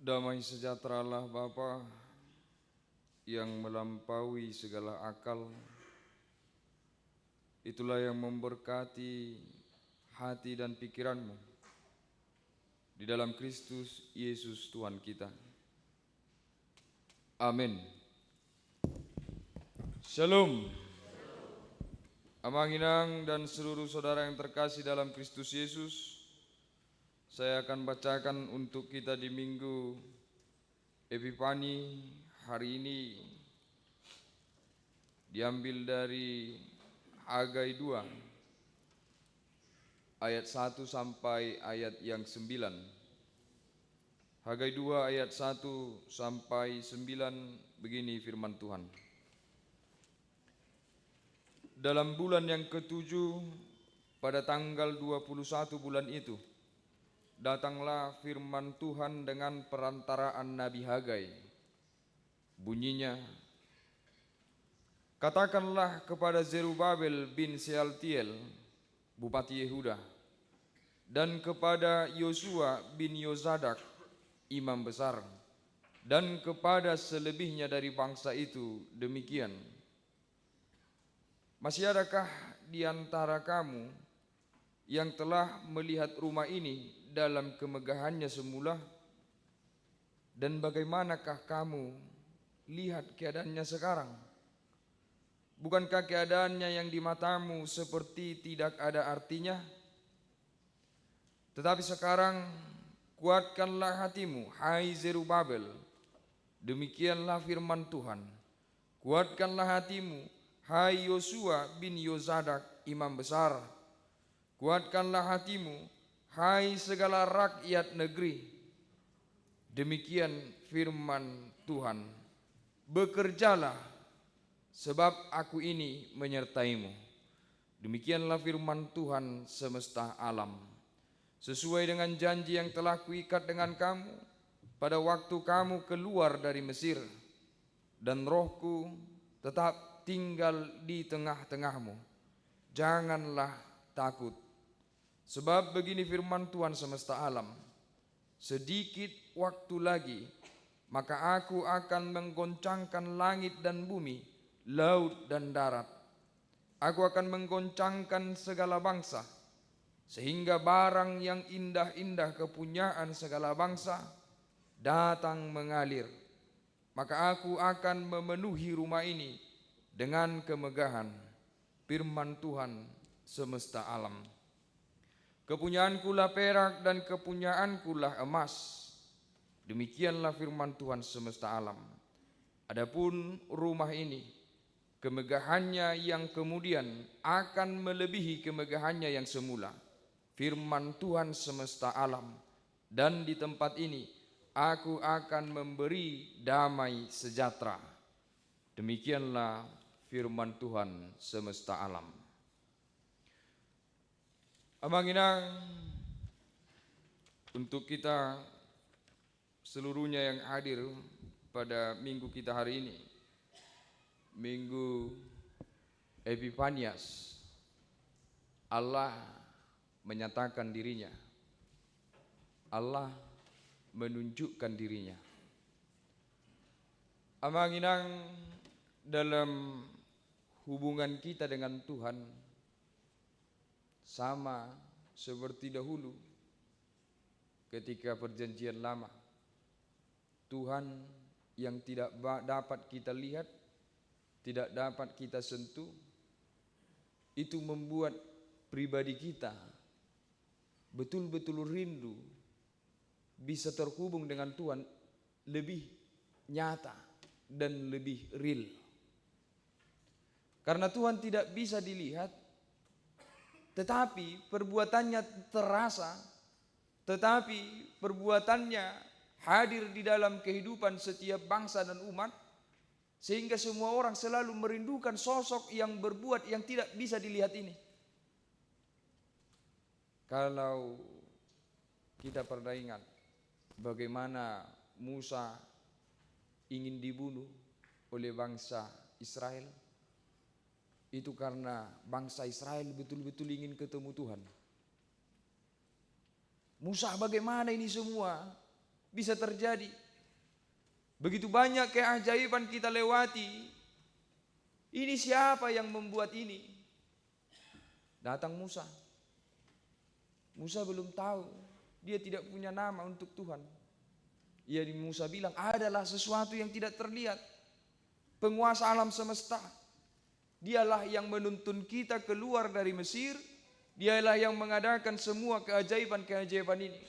Damai sejahtera Allah Bapa yang melampaui segala akal, itulah yang memberkati hati dan pikiranmu di dalam Kristus Yesus Tuhan kita. Amin. Shalom. Amanginang dan seluruh saudara yang terkasih dalam Kristus Yesus, saya akan bacakan untuk kita di Minggu Epifani hari ini, diambil dari Hagai 2 ayat 1 sampai ayat yang 9. Hagai 2 ayat 1 sampai 9, begini firman Tuhan. Dalam bulan yang ketujuh, pada tanggal 21 bulan itu, datanglah firman Tuhan dengan perantaraan Nabi Hagai. Bunyinya, katakanlah kepada Zerubabel bin Sealtiel, Bupati Yehuda, dan kepada Yosua bin Yozadak, Imam besar, dan kepada selebihnya dari bangsa itu demikian. Masih adakah di antara kamu yang telah melihat rumah ini dalam kemegahannya semula? Dan bagaimanakah kamu lihat keadaannya sekarang? Bukankah keadaannya yang di matamu seperti tidak ada artinya? Tetapi sekarang kuatkanlah hatimu, hai Zerubabel, demikianlah firman Tuhan. Kuatkanlah hatimu, hai Yosua bin Yozadak, imam besar. Kuatkanlah hatimu, hai segala rakyat negeri. Demikian firman Tuhan. Bekerjalah, sebab aku ini menyertaimu. Demikianlah firman Tuhan semesta alam. Sesuai dengan janji yang telah kuikat dengan kamu pada waktu kamu keluar dari Mesir, dan rohku tetap tinggal di tengah-tengahmu. Janganlah takut, sebab begini firman Tuhan semesta alam. Sedikit waktu lagi, maka aku akan menggoncangkan langit dan bumi, laut dan darat. Aku akan menggoncangkan segala bangsa, sehingga barang yang indah-indah kepunyaan segala bangsa datang mengalir. Maka aku akan memenuhi rumah ini dengan kemegahan, firman Tuhan semesta alam. Kepunyaanku lah perak dan kepunyaanku lah emas. Demikianlah firman Tuhan semesta alam. Adapun rumah ini, kemegahannya yang kemudian akan melebihi kemegahannya yang semula, firman Tuhan semesta alam. Dan di tempat ini aku akan memberi damai sejahtera. Demikianlah firman Tuhan semesta alam. Amanginang untuk kita seluruhnya yang hadir pada minggu kita hari ini, Minggu Epifanias, Allah menyatakan dirinya, Allah menunjukkan dirinya. Amanginang dalam hubungan kita dengan Tuhan sama seperti dahulu ketika perjanjian lama. Tuhan yang tidak dapat kita lihat, tidak dapat kita sentuh, itu membuat pribadi kita betul-betul rindu bisa terhubung dengan Tuhan lebih nyata dan lebih real. Karena Tuhan tidak bisa dilihat, tetapi perbuatannya terasa, tetapi perbuatannya hadir di dalam kehidupan setiap bangsa dan umat, sehingga semua orang selalu merindukan sosok yang berbuat yang tidak bisa dilihat ini. Kalau kita pernah ingat bagaimana Musa ingin dibunuh oleh bangsa Israel, itu karena bangsa Israel betul-betul ingin ketemu Tuhan. Musa, bagaimana ini semua? bisa terjadi. Begitu banyak keajaiban kita lewati. Ini siapa yang membuat ini? Datang Musa. Musa belum tahu, dia tidak punya nama untuk Tuhan. Musa bilang, adalah sesuatu yang tidak terlihat. Penguasa alam semesta. Dialah yang menuntun kita keluar dari Mesir. Dialah yang mengadakan semua keajaiban-keajaiban ini.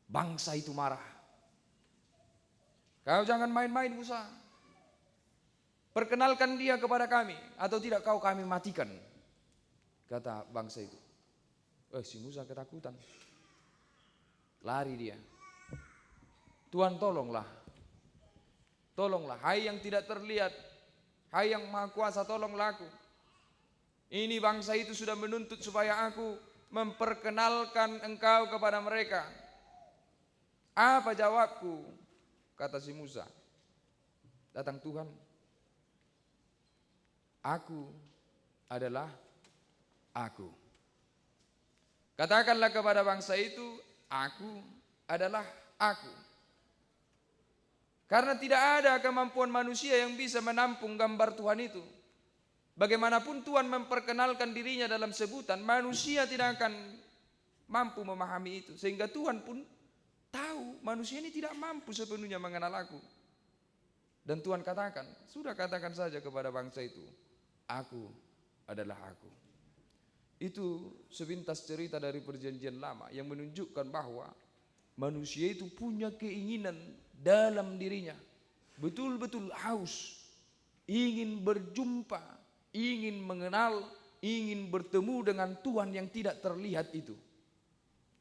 Bangsa itu marah. Kau jangan main-main Musa. Perkenalkan dia kepada kami, atau tidak kau kami matikan. Kata bangsa itu. Si Musa ketakutan. Lari dia. Tuhan tolonglah. Tolonglah, hai yang tidak terlihat. Hai yang maha kuasa, tolonglah aku. Ini bangsa itu sudah menuntut supaya aku memperkenalkan engkau kepada mereka. Apa jawabku? Kata si Musa. Datang Tuhan. Aku adalah aku. Katakanlah kepada bangsa itu, aku adalah aku. Karena tidak ada kemampuan manusia yang bisa menampung gambar Tuhan itu. Bagaimanapun Tuhan memperkenalkan dirinya dalam sebutan, manusia tidak akan mampu memahami itu. Sehingga Tuhan pun tahu manusia ini tidak mampu sepenuhnya mengenal aku. Dan Tuhan katakan, sudah katakan saja kepada bangsa itu, aku adalah aku. Itu sepintas cerita dari perjanjian lama yang menunjukkan bahwa manusia itu punya keinginan dalam dirinya. Betul-betul haus. Ingin berjumpa. Ingin mengenal. Ingin bertemu dengan Tuhan yang tidak terlihat itu.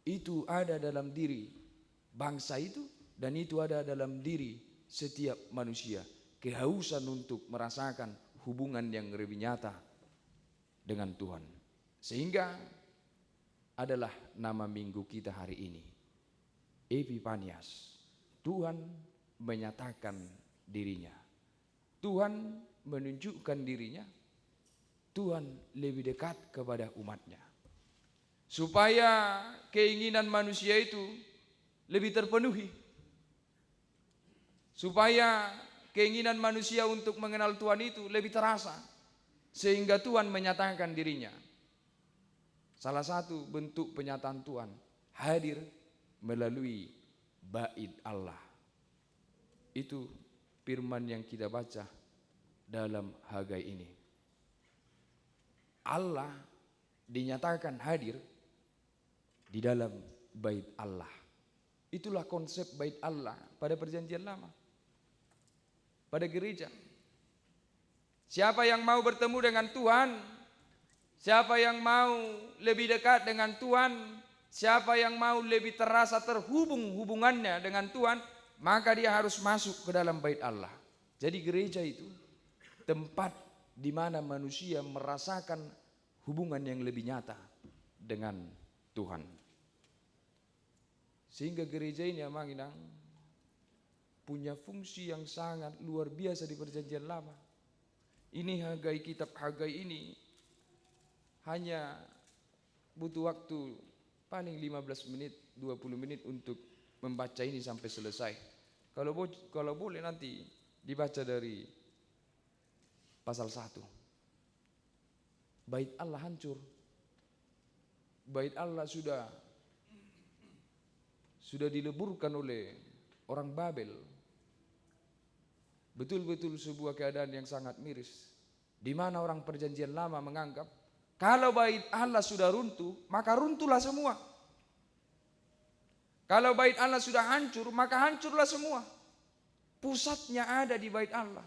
Itu ada dalam diri bangsa itu. Dan itu ada dalam diri setiap manusia. Kehausan untuk merasakan hubungan yang lebih nyata dengan Tuhan. Sehingga adalah nama minggu kita hari ini. Epifanias. Tuhan menyatakan dirinya. Tuhan menunjukkan dirinya. Tuhan lebih dekat kepada umatnya. Supaya keinginan manusia itu lebih terpenuhi. Supaya keinginan manusia untuk mengenal Tuhan itu lebih terasa. Sehingga Tuhan menyatakan dirinya. Salah satu bentuk penyataan Tuhan hadir melalui bait Allah. Itu firman yang kita baca dalam Hagai ini. Allah dinyatakan hadir di dalam bait Allah. Itulah konsep bait Allah pada perjanjian lama. Pada gereja. Siapa yang mau bertemu dengan Tuhan, siapa yang mau lebih dekat dengan Tuhan, siapa yang mau lebih terasa terhubung hubungannya dengan Tuhan, maka dia harus masuk ke dalam bait Allah. Jadi gereja itu tempat di mana manusia merasakan hubungan yang lebih nyata dengan Tuhan. Sehingga gereja ini Amang Inang punya fungsi yang sangat luar biasa di perjanjian lama. Ini Hagai, kitab Hagai ini hanya butuh waktu paling 15 menit, 20 menit untuk membaca ini sampai selesai. Kalau boleh nanti dibaca dari pasal 1. Bait Allah hancur. Bait Allah sudah dileburkan oleh orang Babel. Betul-betul sebuah keadaan yang sangat miris. Di mana orang perjanjian lama menganggap kalau bait Allah sudah runtuh, maka runtuhlah semua. Kalau bait Allah sudah hancur, maka hancurlah semua. Pusatnya ada di bait Allah.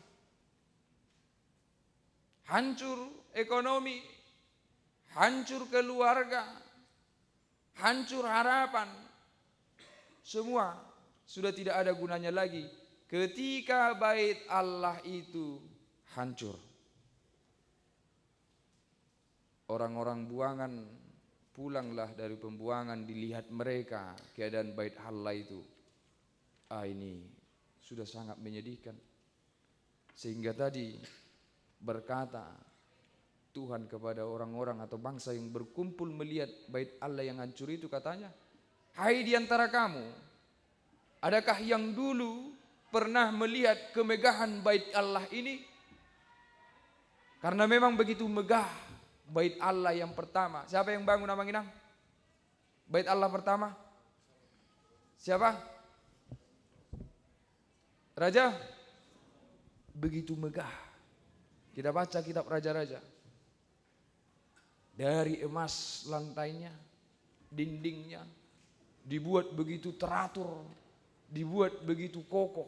Hancur ekonomi, hancur keluarga, hancur harapan. Semua sudah tidak ada gunanya lagi ketika bait Allah itu hancur. Orang-orang buangan pulanglah dari pembuangan, dilihat mereka keadaan bait Allah itu. Ini sudah sangat menyedihkan. Sehingga tadi berkata Tuhan kepada orang-orang atau bangsa yang berkumpul melihat bait Allah yang hancur itu, katanya, Hai di antara kamu, adakah yang dulu pernah melihat kemegahan bait Allah ini? Karena memang begitu megah bait Allah yang pertama. Siapa yang bangun Amang Inang? Bait Allah pertama? Siapa? Raja? Begitu megah. Kita baca kitab Raja-Raja. Dari emas lantainya, dindingnya, dibuat begitu teratur, dibuat begitu kokoh.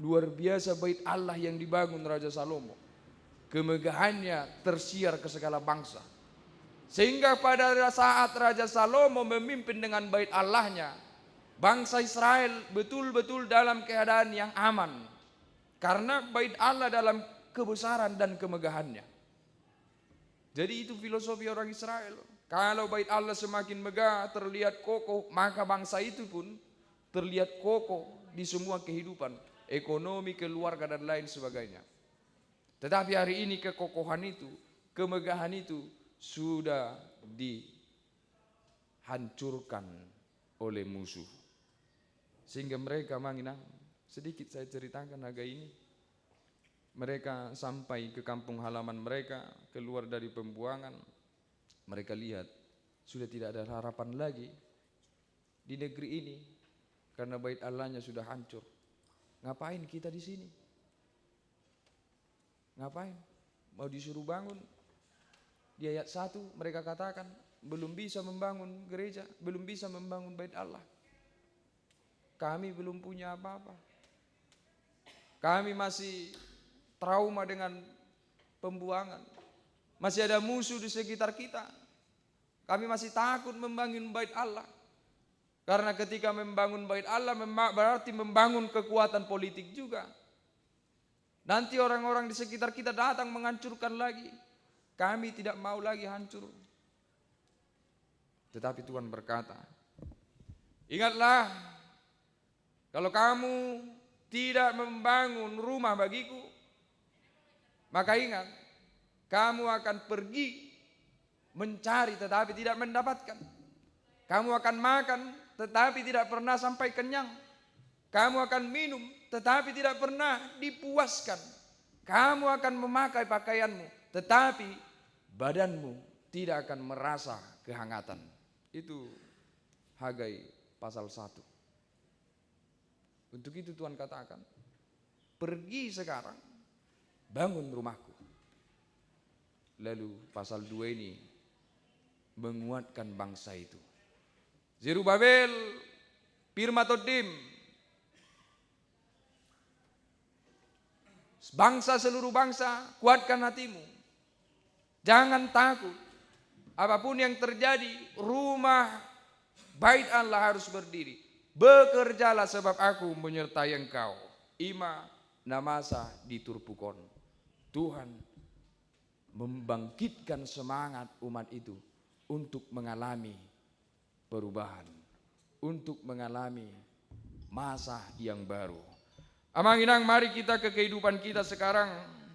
Luar biasa bait Allah yang dibangun Raja Salomo. Kemegahannya tersiar ke segala bangsa. Sehingga pada saat Raja Salomo memimpin dengan bait Allahnya, bangsa Israel betul-betul dalam keadaan yang aman. Karena bait Allah dalam kebesaran dan kemegahannya. Jadi itu filosofi orang Israel. Kalau bait Allah semakin megah, terlihat kokoh, maka bangsa itu pun terlihat kokoh di semua kehidupan. Ekonomi, keluarga dan lain sebagainya. Tetapi hari ini kekokohan itu, kemegahan itu sudah dihancurkan oleh musuh. Sehingga mereka menginang, sedikit saya ceritakan agak ini. Mereka sampai ke kampung halaman mereka, keluar dari pembuangan. Mereka lihat sudah tidak ada harapan lagi di negeri ini karena bait Allahnya sudah hancur. Ngapain kita di sini? Ngapain? Mau disuruh bangun? Di ayat 1 mereka katakan belum bisa membangun gereja, belum bisa membangun bait Allah. Kami belum punya apa-apa. Kami masih trauma dengan pembuangan. Masih ada musuh di sekitar kita. Kami masih takut membangun bait Allah. Karena ketika membangun bait Allah berarti membangun kekuatan politik juga. Nanti orang-orang di sekitar kita datang menghancurkan lagi. Kami tidak mau lagi hancur. Tetapi Tuhan berkata, ingatlah, kalau kamu tidak membangun rumah bagiku, maka ingat, kamu akan pergi mencari tetapi tidak mendapatkan. Kamu akan makan tetapi tidak pernah sampai kenyang. Kamu akan minum tetapi tidak pernah dipuaskan. Kamu akan memakai pakaianmu tetapi badanmu tidak akan merasa kehangatan. Itu Hagai pasal 1. Untuk itu Tuhan katakan, pergi sekarang, bangun rumahku. Lalu pasal 2 ini menguatkan bangsa itu. Zerubabel, Pirmatodim, bangsa seluruh bangsa, kuatkan hatimu. Jangan takut. Apapun yang terjadi, rumah bait Allah harus berdiri. Bekerjalah sebab aku menyertai engkau. Ima namasa diturpukon. Tuhan membangkitkan semangat umat itu untuk mengalami perubahan, untuk mengalami masa yang baru. Amang Inang, mari kita ke kehidupan kita sekarang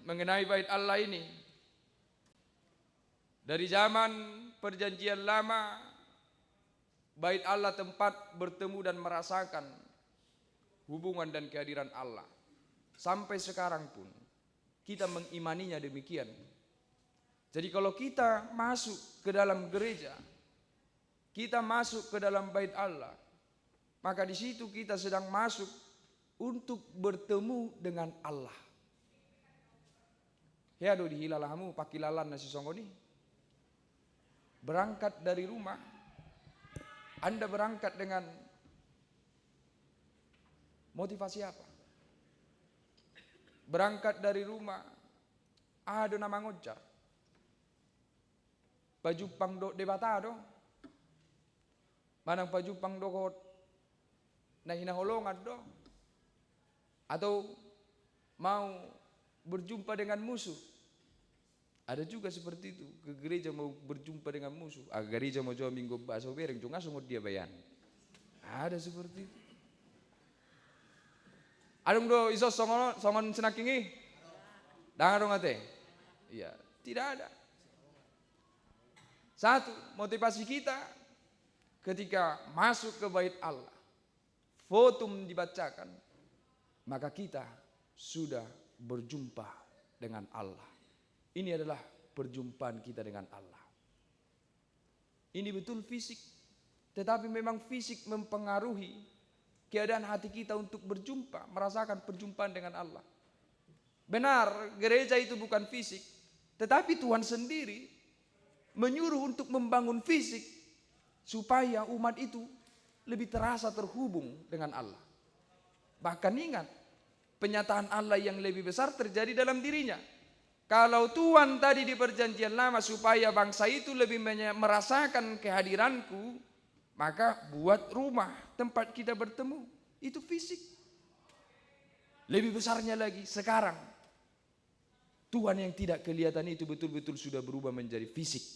mengenai bait Allah ini. Dari zaman perjanjian lama, bait Allah tempat bertemu dan merasakan hubungan dan kehadiran Allah. Sampai sekarang pun kita mengimaninya demikian. Jadi kalau kita masuk ke dalam gereja, kita masuk ke dalam bait Allah, maka di situ kita sedang masuk untuk bertemu dengan Allah. Ya do dihilalahamu pakilalan nasi songoni. Berangkat dari rumah, Anda berangkat dengan motivasi apa? Berangkat dari rumah, ada nama ngojar. Baju pangdo debata do. Manang baju pangdo kot na hinaholongan do. Atau mau berjumpa dengan musuh. Ada juga seperti itu, ke gereja mau berjumpa dengan musuh. Gereja mau jauh minggu baso bereng, cuma sungguh dia bayan. Ada seperti itu. Adung do iso songon senakingi? Dangan dong ate? Iya, tidak ada. Satu, motivasi kita ketika masuk ke bait Allah, votum dibacakan, maka kita sudah berjumpa dengan Allah. Ini adalah perjumpaan kita dengan Allah. Ini betul fisik, tetapi memang fisik mempengaruhi keadaan hati kita untuk berjumpa, merasakan perjumpaan dengan Allah. Benar, gereja itu bukan fisik, tetapi Tuhan sendiri menyuruh untuk membangun fisik supaya umat itu lebih terasa terhubung dengan Allah. Bahkan ingat, penyataan Allah yang lebih besar terjadi dalam dirinya. Kalau Tuhan tadi di perjanjian lama supaya bangsa itu lebih merasakan kehadiranku, maka buat rumah tempat kita bertemu. Itu fisik. Lebih besarnya lagi sekarang, Tuhan yang tidak kelihatan itu betul-betul sudah berubah menjadi fisik,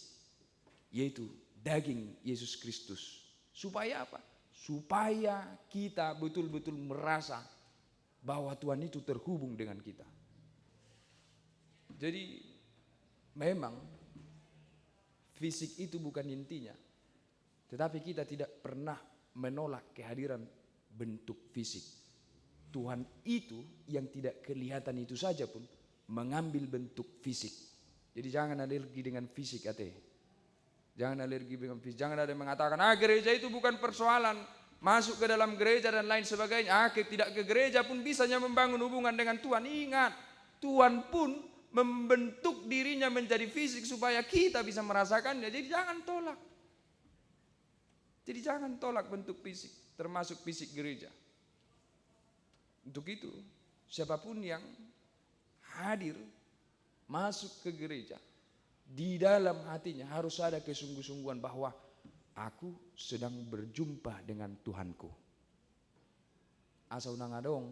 yaitu daging Yesus Kristus. Supaya apa? Supaya kita betul-betul merasa bahwa Tuhan itu terhubung dengan kita. Jadi memang fisik itu bukan intinya, tetapi kita tidak pernah menolak kehadiran bentuk fisik. Tuhan itu yang tidak kelihatan itu saja pun mengambil bentuk fisik. Jadi jangan alergi dengan fisik, ate. Jangan alergi dengan fisik. Jangan ada yang mengatakan, gereja itu bukan persoalan, masuk ke dalam gereja dan lain sebagainya. Tidak ke gereja pun bisanya membangun hubungan dengan Tuhan. Ingat, Tuhan pun membentuk dirinya menjadi fisik supaya kita bisa merasakannya. Jadi jangan tolak. Jadi jangan tolak bentuk fisik, termasuk fisik gereja. Untuk itu, siapapun yang hadir masuk ke gereja, di dalam hatinya harus ada kesungguh-sungguhan bahwa aku sedang berjumpa dengan Tuhanku. Asa unang adong,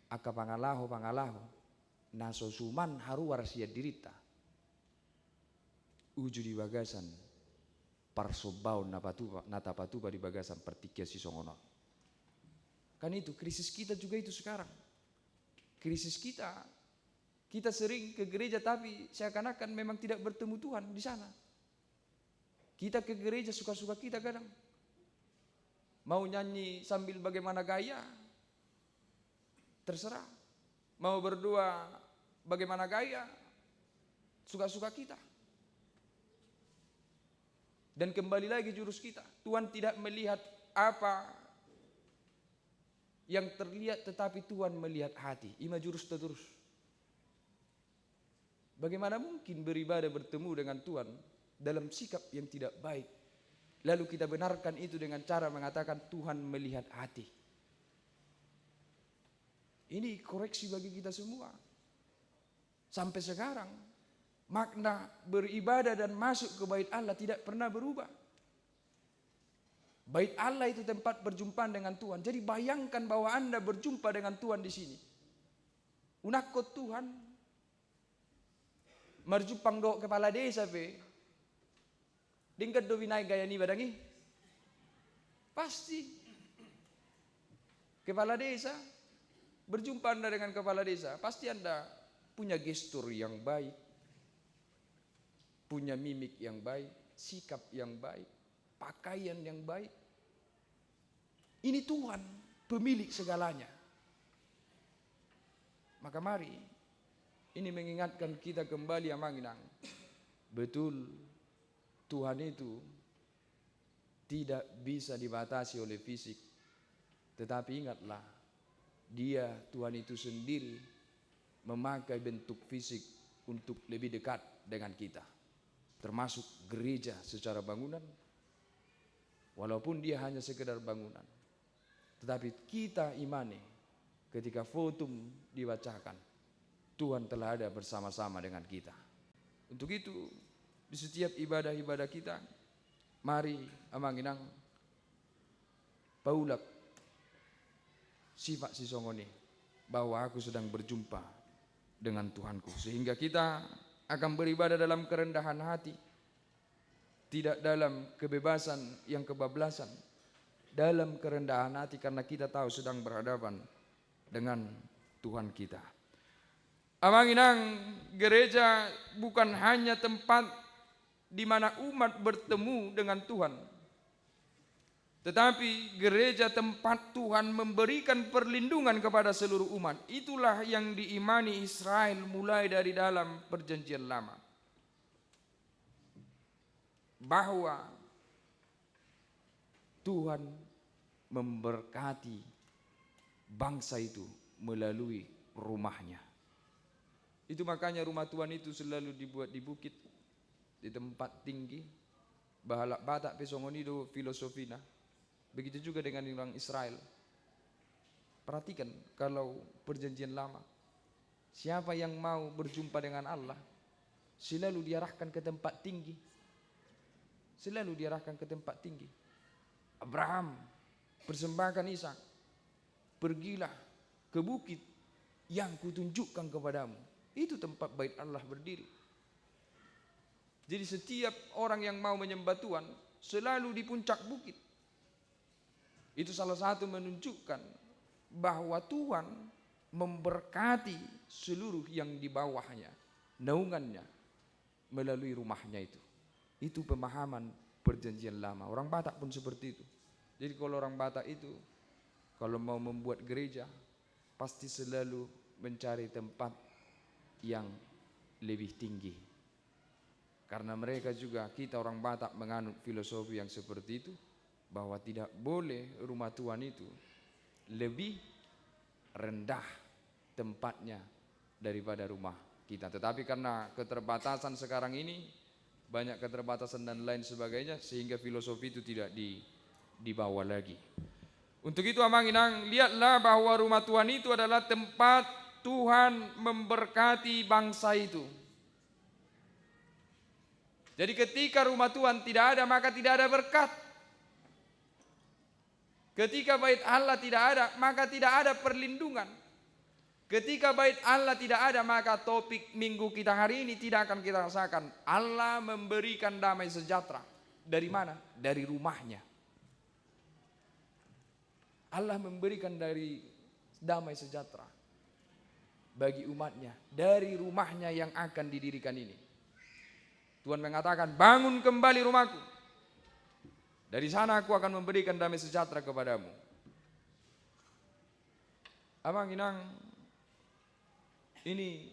aka pangalaho, naso suman haruar sia dirita. Uju di bagasan, parsobau natapatuba di bagasan pertikia sisongono. Kan itu krisis kita juga itu sekarang. Krisis kita sering ke gereja tapi seakan-akan memang tidak bertemu Tuhan di sana. Kita ke gereja suka-suka kita kadang. Mau nyanyi sambil bagaimana gaya, terserah. Mau berdoa bagaimana gaya, suka-suka kita. Dan kembali lagi jurus kita. Tuhan tidak melihat apa yang terlihat, tetapi Tuhan melihat hati. Ima jurus terus. Bagaimana mungkin beribadah bertemu dengan Tuhan dalam sikap yang tidak baik, lalu kita benarkan itu dengan cara mengatakan Tuhan melihat hati. Ini koreksi bagi kita semua. Sampai sekarang makna beribadah dan masuk ke bait Allah tidak pernah berubah. Bait Allah itu tempat perjumpaan dengan Tuhan. Jadi bayangkan bahwa Anda berjumpa dengan Tuhan di sini. Unakot Tuhan marjupang do kepala desa pe. Dingkat do binay gaya ni badangi. Pasti kepala desa, berjumpa Anda dengan kepala desa, pasti Anda punya gestur yang baik, punya mimik yang baik, sikap yang baik, pakaian yang baik. Ini Tuhan, pemilik segalanya. Maka mari, ini mengingatkan kita kembali amanginang. Betul, Tuhan itu tidak bisa dibatasi oleh fisik. Tetapi ingatlah, Dia, Tuhan itu sendiri memakai bentuk fisik untuk lebih dekat dengan kita. Termasuk gereja secara bangunan. Walaupun dia hanya sekedar bangunan. Tetapi kita imani ketika votum dibacakan, Tuhan telah ada bersama-sama dengan kita. Untuk itu, di setiap ibadah-ibadah kita, mari amanginang paulak sifat sisongoni bahwa aku sedang berjumpa dengan Tuhanku, sehingga kita akan beribadah dalam kerendahan hati, tidak dalam kebebasan yang kebablasan, dalam kerendahan hati karena kita tahu sedang berhadapan dengan Tuhan kita. Amanginang, gereja bukan hanya tempat di mana umat bertemu dengan Tuhan, Tetapi gereja tempat Tuhan memberikan perlindungan kepada seluruh umat. Itulah yang diimani Israel mulai dari dalam perjanjian lama. Bahwa Tuhan memberkati bangsa itu melalui rumahnya. Itu makanya rumah Tuhan itu selalu dibuat di bukit, di tempat tinggi. Bahalak Batak pesongonido filosofina. Begitu juga dengan orang Israel. Perhatikan kalau perjanjian lama, siapa yang mau berjumpa dengan Allah selalu diarahkan ke tempat tinggi. Selalu diarahkan ke tempat tinggi. Abraham persembahkan Ishak, pergilah ke bukit yang kutunjukkan kepadamu. Itu tempat bait Allah berdiri. Jadi setiap orang yang mau menyembah Tuhan selalu di puncak bukit. Itu salah satu menunjukkan bahwa Tuhan memberkati seluruh yang di bawahnya, naungannya, melalui rumahnya itu. Itu pemahaman perjanjian lama. Orang Batak pun seperti itu. Jadi kalau orang Batak itu kalau mau membuat gereja pasti selalu mencari tempat yang lebih tinggi. Karena mereka juga, kita orang Batak menganut filosofi yang seperti itu, bahwa tidak boleh rumah Tuhan itu lebih rendah tempatnya daripada rumah kita. Tetapi karena keterbatasan sekarang ini, banyak keterbatasan dan lain sebagainya, sehingga filosofi itu tidak dibawa lagi. Untuk itu Amang Inang, lihatlah bahwa rumah Tuhan itu adalah tempat Tuhan memberkati bangsa itu. Jadi ketika rumah Tuhan tidak ada, maka tidak ada berkat. Ketika bait Allah tidak ada, maka tidak ada perlindungan. Ketika bait Allah tidak ada, maka topik minggu kita hari ini tidak akan kita rasakan. Allah memberikan damai sejahtera. Dari mana? Dari rumahnya. Allah memberikan dari damai sejahtera bagi umatnya dari rumahnya yang akan didirikan ini. Tuhan mengatakan, bangun kembali rumahku. Dari sana aku akan memberikan damai sejahtera kepadamu. Amang Inang, ini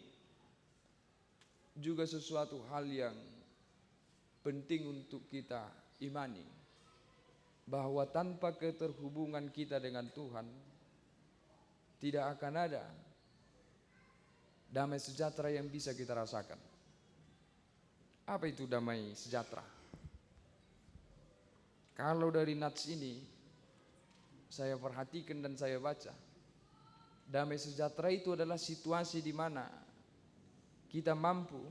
juga sesuatu hal yang penting untuk kita imani. Bahwa tanpa keterhubungan kita dengan Tuhan, tidak akan ada damai sejahtera yang bisa kita rasakan. Apa itu damai sejahtera? Kalau dari nats ini saya perhatikan dan saya baca, damai sejahtera itu adalah situasi di mana kita mampu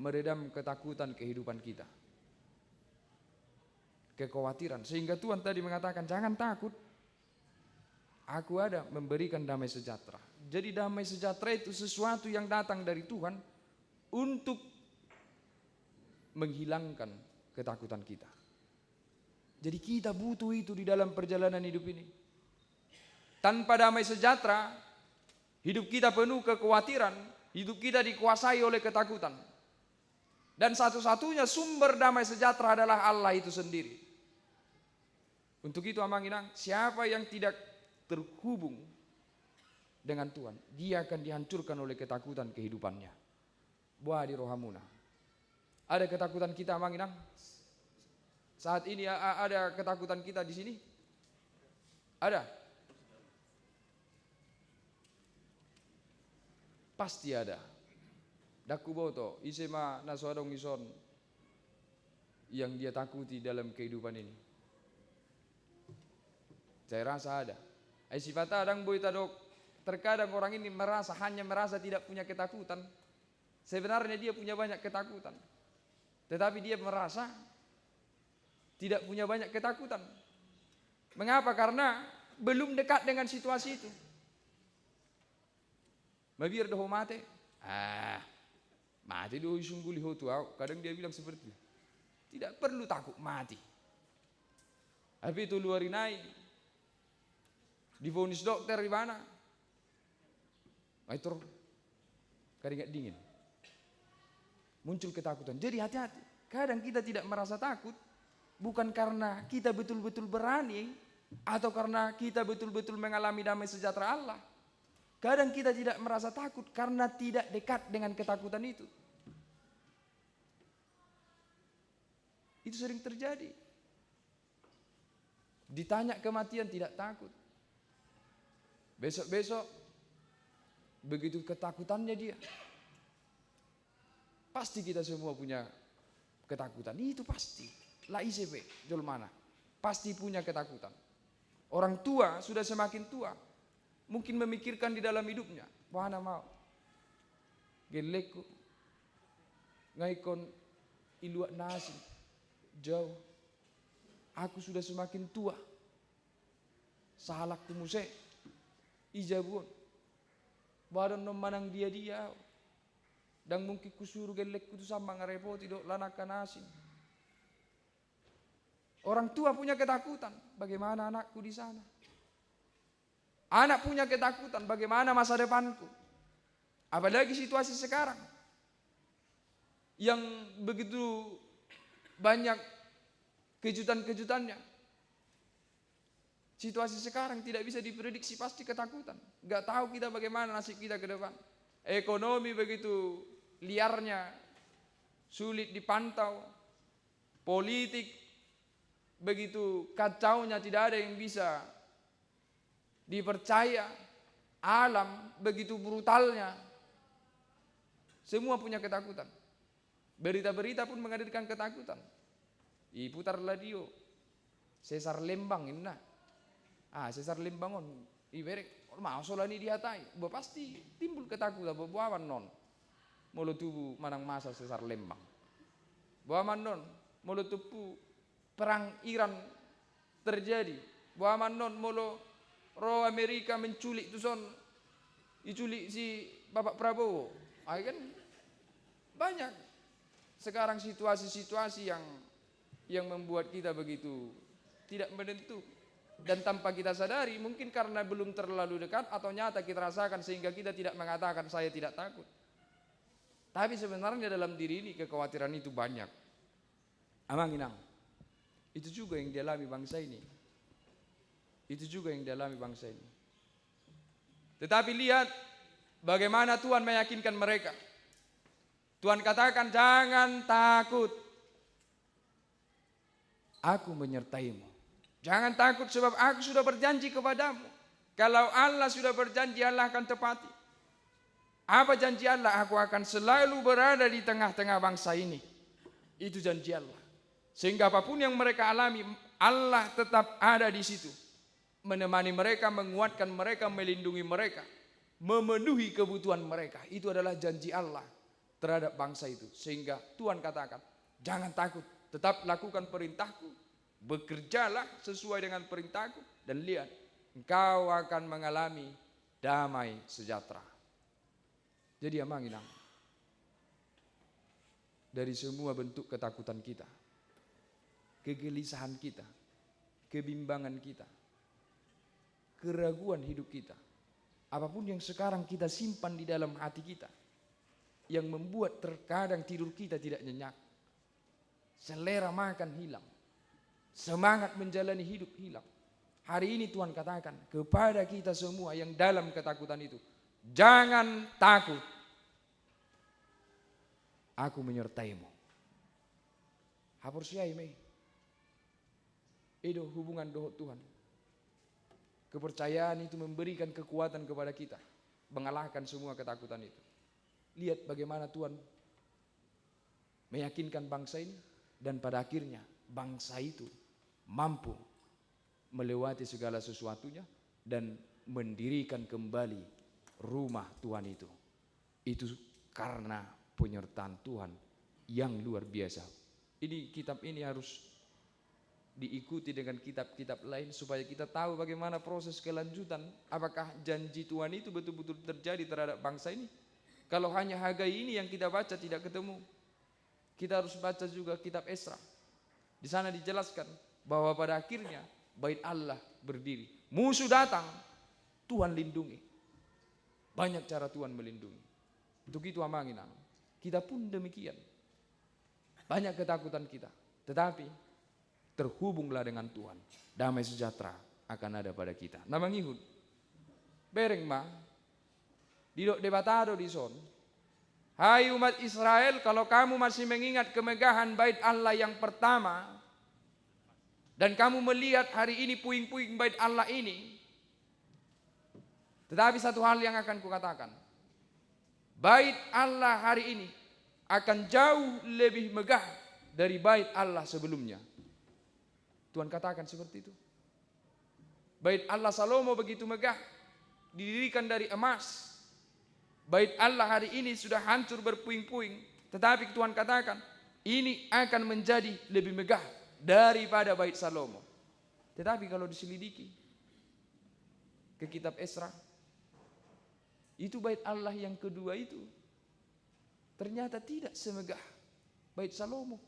meredam ketakutan kehidupan kita, kekhawatiran. Sehingga Tuhan tadi mengatakan, jangan takut, aku ada memberikan damai sejahtera. Jadi damai sejahtera itu sesuatu yang datang dari Tuhan untuk menghilangkan ketakutan kita. Jadi kita butuh itu di dalam perjalanan hidup ini. Tanpa damai sejahtera, hidup kita penuh kekhawatiran, hidup kita dikuasai oleh ketakutan. Dan satu-satunya sumber damai sejahtera adalah Allah itu sendiri. Untuk itu Amang Inang, siapa yang tidak terhubung dengan Tuhan, dia akan dihancurkan oleh ketakutan kehidupannya. Buah di rohamuna. Ada ketakutan kita Amang Inang? Saat ini ada ketakutan kita di sini? Ada? Pasti ada. Daku boto, isema naswadong ison yang dia takuti dalam kehidupan ini. Saya rasa ada. Sifat adang boy tadok. Terkadang orang ini hanya merasa tidak punya ketakutan. Sebenarnya dia punya banyak ketakutan. Tetapi dia merasa tidak punya banyak ketakutan. Mengapa? Karena belum dekat dengan situasi itu. Mabir doh mate. Mati doh sungguh liho tu. Kadang dia bilang seperti itu. Tidak perlu takut mati. Tapi itu luarinai. Divonis dokter di mana? Itu keringat dingin. Muncul ketakutan. Jadi hati-hati. Kadang kita tidak merasa takut. bukan karena kita betul-betul berani atau karena kita betul-betul mengalami damai sejahtera Allah. Kadang kita tidak merasa takut karena tidak dekat dengan ketakutan itu. Itu sering terjadi. Ditanya kematian tidak takut. Besok-besok begitu ketakutannya dia. Pasti kita semua punya ketakutan. Itu pasti. La ICP, jol mana? Pasti punya ketakutan. Orang tua sudah semakin tua. Mungkin memikirkan di dalam hidupnya. Mana mau? Gelekku. Ngaikon iluak nasi. Jauh. Aku sudah semakin tua. Sahalak tumuse. Ijabun. Badan nom manang dia. Dan mungkin kusuruh gelekku tu sama ngarepoti dok lanakan asin. Orang tua punya ketakutan, bagaimana anakku di sana? Anak punya ketakutan, bagaimana masa depanku? Apalagi situasi sekarang yang begitu banyak kejutan-kejutannya. Situasi sekarang tidak bisa diprediksi, pasti ketakutan. Gak tahu kita bagaimana nasib kita ke depan. Ekonomi begitu liarnya, sulit dipantau. Politik begitu kacaunya, tidak ada yang bisa dipercaya. Alam begitu brutalnya. Semua punya ketakutan. Berita-berita pun menghadirkan ketakutan. Iputar radio Sesar Lembang inna. Sesar Lembang on iberek masalah ini dihatai. Pasti timbul ketakutan bawaman non. Mulu tubuh manang masa Sesar Lembang. Bawaman non mulu tubuh perang Iran terjadi. Bawaman non mulu ro Amerika menculik tuson. Diculik si Bapak Prabowo. Kan banyak sekarang situasi-situasi yang membuat kita begitu tidak menentu. Dan tanpa kita sadari, mungkin karena belum terlalu dekat atau nyata kita rasakan sehingga kita tidak mengatakan saya tidak takut. Tapi sebenarnya dalam diri ini kekhawatiran itu banyak. Amang inang. Itu juga yang dialami bangsa ini. Itu juga yang dialami bangsa ini. Tetapi lihat bagaimana Tuhan meyakinkan mereka. Tuhan katakan jangan takut. Aku menyertaimu. Jangan takut sebab aku sudah berjanji kepadamu. Kalau Allah sudah berjanji, Allah akan tepati. Apa janji Allah? Aku akan selalu berada di tengah-tengah bangsa ini. Itu janji Allah. Sehingga apapun yang mereka alami, Allah tetap ada di situ. Menemani mereka, menguatkan mereka, melindungi mereka. Memenuhi kebutuhan mereka. Itu adalah janji Allah terhadap bangsa itu. Sehingga Tuhan katakan, jangan takut. Tetap lakukan perintahku. Bekerjalah sesuai dengan perintahku dan lihat engkau akan mengalami damai sejahtera. Jadi amang inang, dari semua bentuk ketakutan kita, kegelisahan kita, kebimbangan kita, keraguan hidup kita, apapun yang sekarang kita simpan di dalam hati kita, yang membuat terkadang tidur kita tidak nyenyak, selera makan hilang, semangat menjalani hidup hilang. Hari ini Tuhan katakan kepada kita semua yang dalam ketakutan itu, jangan takut. Aku menyertaimu. Hapur siai mei. Itu hubungan doa Tuhan. Kepercayaan itu memberikan kekuatan kepada kita, mengalahkan semua ketakutan itu. Lihat bagaimana Tuhan meyakinkan bangsa ini dan pada akhirnya bangsa itu mampu melewati segala sesuatunya dan mendirikan kembali rumah Tuhan itu. Itu karena penyertaan Tuhan yang luar biasa. Ini kitab ini harus diikuti dengan kitab-kitab lain supaya kita tahu bagaimana proses kelanjutan. Apakah janji Tuhan itu betul-betul terjadi terhadap bangsa ini? Kalau hanya Hagai ini yang kita baca tidak ketemu. Kita harus baca juga kitab Esra. Di sana dijelaskan bahwa pada akhirnya bait Allah berdiri. Musuh datang, Tuhan lindungi. Banyak cara Tuhan melindungi. Untuk itu amanginang, kita pun demikian. Banyak ketakutan kita, tetapi terhubunglah dengan Tuhan. Damai sejahtera akan ada pada kita. Nama ngihut. Bereng mah. Didok debatado di son. Hai umat Israel, kalau kamu masih mengingat kemegahan bait Allah yang pertama, dan kamu melihat hari ini puing-puing bait Allah ini, tetapi satu hal yang akan kukatakan, bait Allah hari ini akan jauh lebih megah dari bait Allah sebelumnya. Tuhan katakan seperti itu. Bait Allah Salomo begitu megah, didirikan dari emas. Bait Allah hari ini sudah hancur berpuing-puing, tetapi Tuhan katakan ini akan menjadi lebih megah daripada bait Salomo. Tetapi kalau diselidiki ke kitab Esra, itu bait Allah yang kedua itu ternyata tidak semegah bait Salomo.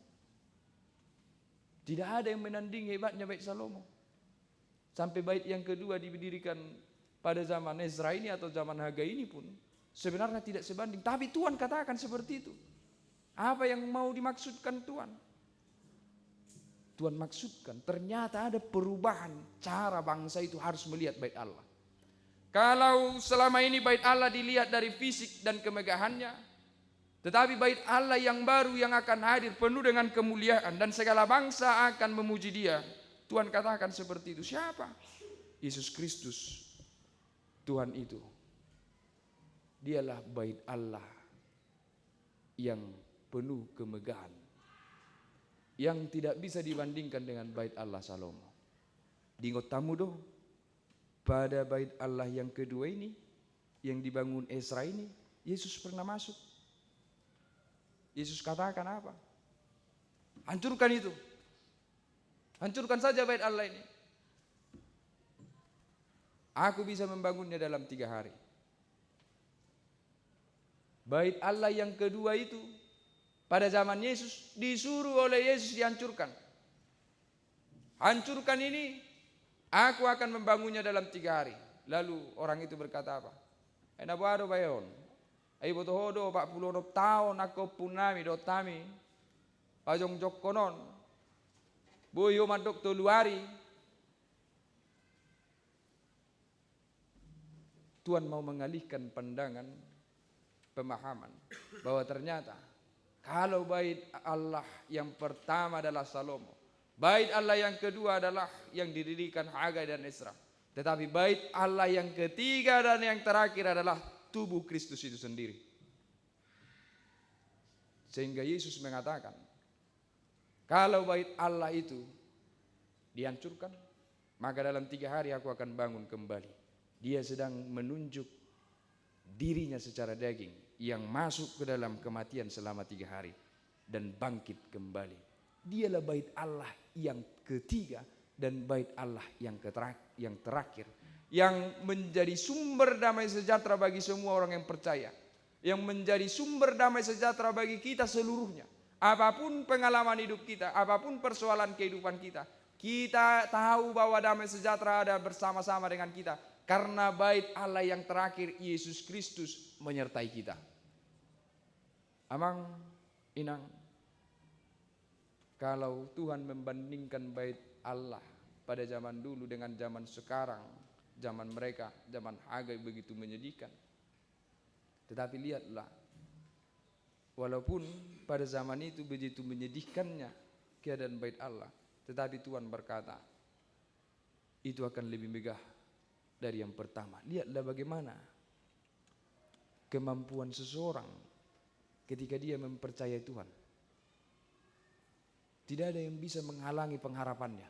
Tidak ada yang menandingi hebatnya bait Salomo. Sampai bait yang kedua didirikan pada zaman Ezra ini atau zaman Hagai ini pun sebenarnya tidak sebanding. Tapi Tuhan katakan seperti itu. Apa yang mau dimaksudkan Tuhan? Tuhan maksudkan ternyata ada perubahan cara bangsa itu harus melihat bait Allah. Kalau selama ini bait Allah dilihat dari fisik dan kemegahannya, tetapi bait Allah yang baru yang akan hadir penuh dengan kemuliaan dan segala bangsa akan memuji Dia. Tuhan katakan seperti itu. Siapa? Yesus Kristus. Tuhan itu. Dialah bait Allah yang penuh kemegahan, yang tidak bisa dibandingkan dengan bait Allah Salomo. Dingot tamu doh, pada bait Allah yang kedua ini, yang dibangun Esra ini, Yesus pernah masuk. Yesus katakan apa? Hancurkan itu. Hancurkan saja bait Allah ini. Aku bisa membangunnya dalam 3 hari. Bait Allah yang kedua itu pada zaman Yesus disuruh oleh Yesus dihancurkan. Hancurkan ini, aku akan membangunnya dalam 3 hari. Lalu orang itu berkata apa? Enak baru bayon. Ai botohodo 40 tahun aku punami dotami. Pajong jokkonon. Boyo mandok toluari. Tuhan mau mengalihkan pandangan, pemahaman bahwa ternyata kalau bait Allah yang pertama adalah Salomo, bait Allah yang kedua adalah yang didirikan Hagai dan Esra, tetapi bait Allah yang ketiga dan yang terakhir adalah tubuh Kristus itu sendiri. Sehingga Yesus mengatakan, kalau bait Allah itu dihancurkan, maka dalam 3 hari aku akan bangun kembali. Dia sedang menunjuk dirinya secara daging yang masuk ke dalam kematian selama 3 hari dan bangkit kembali. Dialah bait Allah yang ketiga dan bait Allah yang terakhir, yang menjadi sumber damai sejahtera bagi semua orang yang percaya, yang menjadi sumber damai sejahtera bagi kita seluruhnya. Apapun pengalaman hidup kita, apapun persoalan kehidupan kita, kita tahu bahwa damai sejahtera ada bersama-sama dengan kita. Karena bait Allah yang terakhir, Yesus Kristus, menyertai kita. Amang, inang, kalau Tuhan membandingkan bait Allah pada zaman dulu dengan zaman sekarang, zaman mereka, zaman Hagai begitu menyedihkan. Tetapi lihatlah, walaupun pada zaman itu begitu menyedihkannya keadaan bait Allah, tetapi Tuhan berkata, itu akan lebih megah dari yang pertama. Lihatlah bagaimana kemampuan seseorang ketika dia mempercayai Tuhan. Tidak ada yang bisa menghalangi pengharapannya.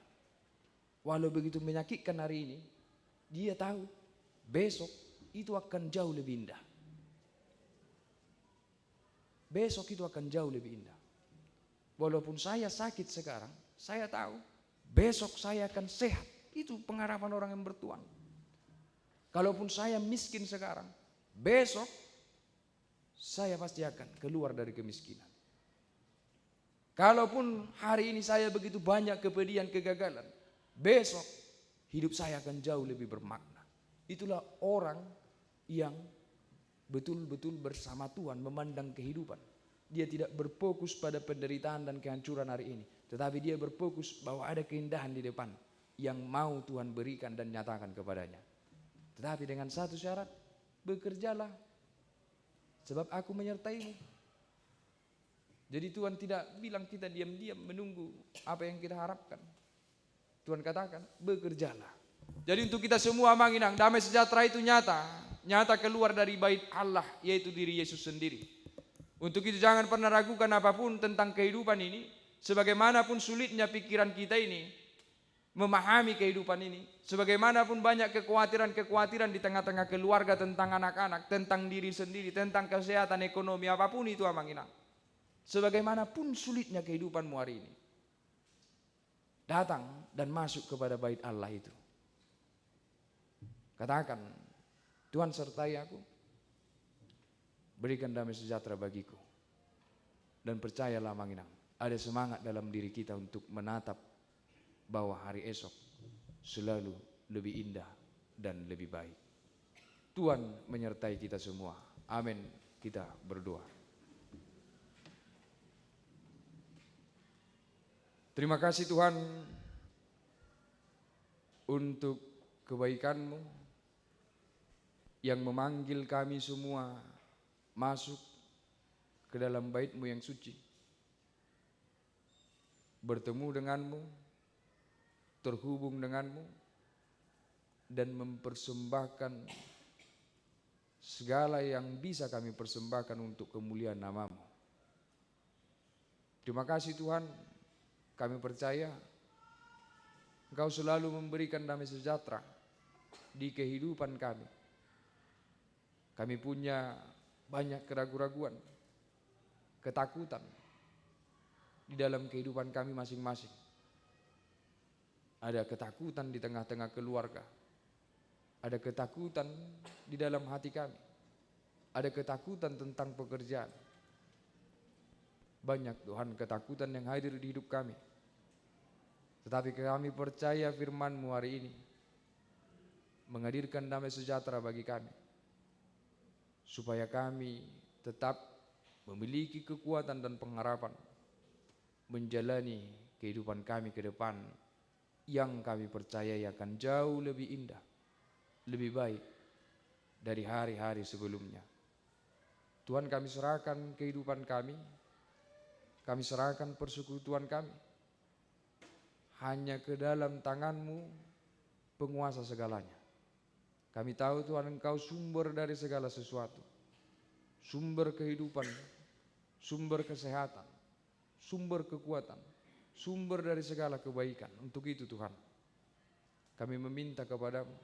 Walau begitu menyakitkan hari ini, dia tahu besok itu akan jauh lebih indah. Besok itu akan jauh lebih indah. Walaupun saya sakit sekarang, saya tahu besok saya akan sehat. Itu pengharapan orang yang bertuhan. Kalaupun saya miskin sekarang, besok saya pasti akan keluar dari kemiskinan. Kalaupun hari ini saya begitu banyak kepedihan, kegagalan, besok hidup saya akan jauh lebih bermakna. Itulah orang yang betul-betul bersama Tuhan memandang kehidupan. Dia tidak berfokus pada penderitaan dan kehancuran hari ini, Tetapi dia berfokus bahwa ada keindahan di depan yang mau Tuhan berikan dan nyatakan kepadanya. Tetapi dengan satu syarat, bekerjalah sebab aku menyertaimu. Jadi Tuhan tidak bilang kita diam-diam menunggu apa yang kita harapkan. Tuhan katakan, bekerjalah. Jadi untuk kita semua Manginang, damai sejahtera itu nyata keluar dari bait Allah, yaitu diri Yesus sendiri. Untuk itu jangan pernah ragukan apapun tentang kehidupan ini, sebagaimanapun sulitnya pikiran kita ini memahami kehidupan ini, sebagaimanapun banyak kekhawatiran di tengah-tengah keluarga tentang anak-anak, tentang diri sendiri, tentang kesehatan ekonomi, apapun itu Manginang. Sebagaimanapun sulitnya kehidupanmu hari ini, datang dan masuk kepada bait Allah itu. Katakan, Tuhan sertai aku, berikan damai sejahtera bagiku. Dan percayalah Manginang, ada semangat dalam diri kita untuk menatap bahwa hari esok selalu lebih indah dan lebih baik. Tuhan menyertai kita semua. Amin. Kita berdoa. Terima kasih Tuhan untuk kebaikan-Mu yang memanggil kami semua masuk ke dalam bait-Mu yang suci, bertemu dengan-Mu, terhubung dengan-Mu, dan mempersembahkan segala yang bisa kami persembahkan untuk kemuliaan nama-Mu. Terima kasih Tuhan, kami percaya Engkau selalu memberikan damai sejahtera di kehidupan kami. Kami punya banyak keraguan-raguan, ketakutan di dalam kehidupan kami masing-masing. Ada ketakutan di tengah-tengah keluarga, ada ketakutan di dalam hati kami, ada ketakutan tentang pekerjaan. Banyak Tuhan ketakutan yang hadir di hidup kami. Tetapi kami percaya firman-Mu hari ini menghadirkan damai sejahtera bagi kami, supaya kami tetap memiliki kekuatan dan pengharapan menjalani kehidupan kami ke depan yang kami percaya akan jauh lebih indah, lebih baik dari hari-hari sebelumnya. Tuhan, kami serahkan kehidupan kami serahkan persekutuan kami hanya ke dalam tangan-Mu, penguasa segalanya. Kami tahu Tuhan, Engkau sumber dari segala sesuatu, sumber kehidupan, sumber kesehatan, sumber kekuatan, sumber dari segala kebaikan. Untuk itu Tuhan, kami meminta kepada-Mu,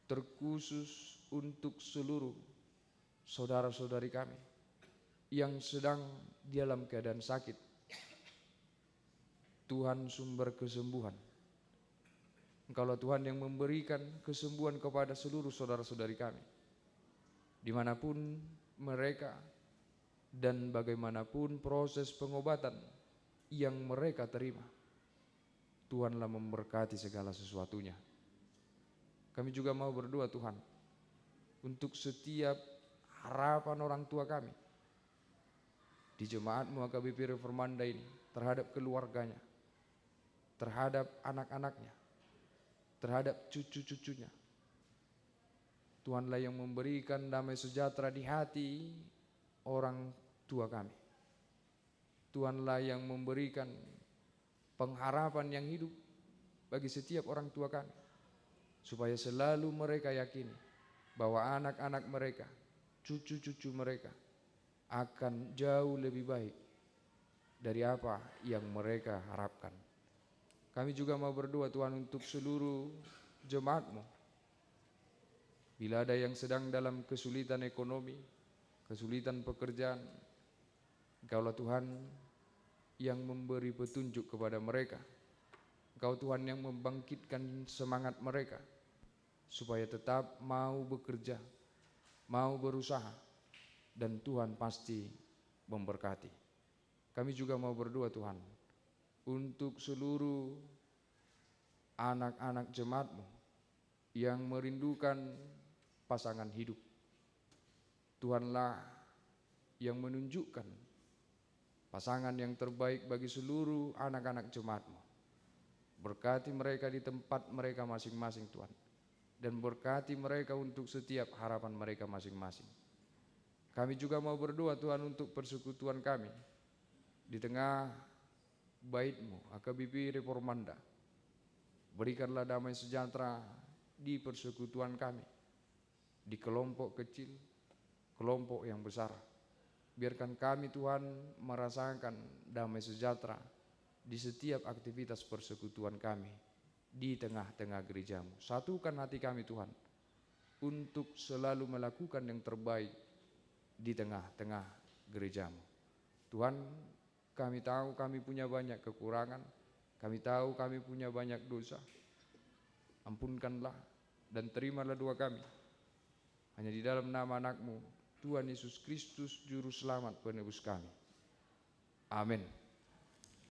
terkhusus untuk seluruh saudara-saudari kami yang sedang dalam keadaan sakit. Tuhan sumber kesembuhan. Engkaulah Tuhan yang memberikan kesembuhan kepada seluruh saudara-saudari kami, dimanapun mereka dan bagaimanapun proses pengobatan yang mereka terima. Tuhanlah memberkati segala sesuatunya. Kami juga mau berdoa Tuhan untuk setiap harapan orang tua kami di jemaat-Mu AKBP Reformanda ini, terhadap keluarganya, terhadap anak-anaknya, terhadap cucu-cucunya. Tuhanlah yang memberikan damai sejahtera di hati orang tua kami. Tuhanlah yang memberikan pengharapan yang hidup bagi setiap orang tua kami, supaya selalu mereka yakini bahwa anak-anak mereka, cucu-cucu mereka akan jauh lebih baik dari apa yang mereka harapkan. Kami juga mau berdoa Tuhan untuk seluruh jemaat-Mu. Bila ada yang sedang dalam kesulitan ekonomi, kesulitan pekerjaan, Engkaulah Tuhan yang memberi petunjuk kepada mereka. Engkau Tuhan yang membangkitkan semangat mereka supaya tetap mau bekerja, mau berusaha, dan Tuhan pasti memberkati. Kami juga mau berdoa Tuhan untuk seluruh anak-anak jemaat-Mu yang merindukan pasangan hidup. Tuhanlah yang menunjukkan pasangan yang terbaik bagi seluruh anak-anak jemaat-Mu. Berkati mereka di tempat mereka masing-masing Tuhan, dan berkati mereka untuk setiap harapan mereka masing-masing. Kami juga mau berdoa Tuhan untuk persekutuan kami di tengah bait-Mu, AKBP Reformanda. Berikanlah damai sejahtera di persekutuan kami, di kelompok kecil, kelompok yang besar. Biarkan kami Tuhan merasakan damai sejahtera di setiap aktivitas persekutuan kami di tengah-tengah gereja-Mu. Satukan hati kami Tuhan untuk selalu melakukan yang terbaik di tengah-tengah gereja-Mu. Tuhan, kami tahu kami punya banyak kekurangan, kami tahu kami punya banyak dosa. Ampunkanlah dan terimalah doa kami. Hanya di dalam nama anak-Mu, Tuhan Yesus Kristus, Juru Selamat penebus kami. Amin.